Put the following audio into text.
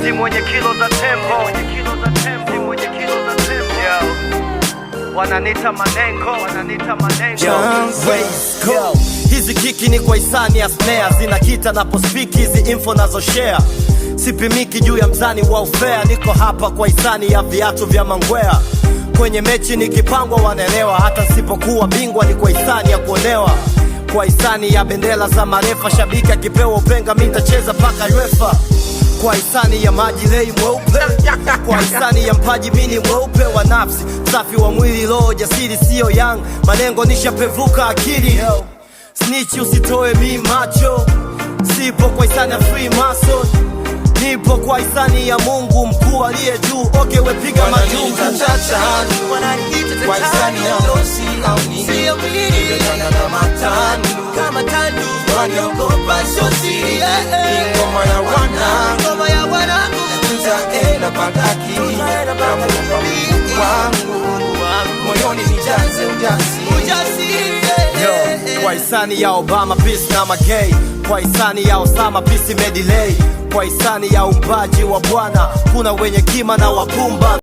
Si mwenye kilo za tembo, wananita manengo, Hizi kiki ni kwa hisani ya snare, zinakita na pospiki hizi info nazo share. Sipimiki juu ya mzani wa ufea, niko hapa kwa hisani ya viatu vya mangwea. Kwenye mechi nikipangwa wanaelewa, hata nisipokuwa bingwa ni kwa hisani ya kuonewa. Kwa hisani ya bendera za marefa, shabiki akipewa upenga mimi nitacheza paka UEFA. Kwa hisani ya maji lei mweupe, kwa hisani ya mpaji mini mweupe wa nafsi. Safi wa mwili roho jasiri sio young, manengo nishapevuka akili. Snitch usitoe mi macho, sipo kwa hisani ya free mason. Nipo kwa hisani ya Mungu mkuu aliye juu. Okay wepiga majungu kwa hisani ya Mosi au nini, nimejana na matanu kama tandu, waniogopa shoti. Ngoma ya wanangu nitaenda pataki na Mungu wangu, moyoni nijaze ujasiri. Kwa hisani ya Obama peace na magay, kwa hisani ya Osama peace imedelay. Kwa hisani ya umbaji wa Bwana kuna wenye kima na wapumba.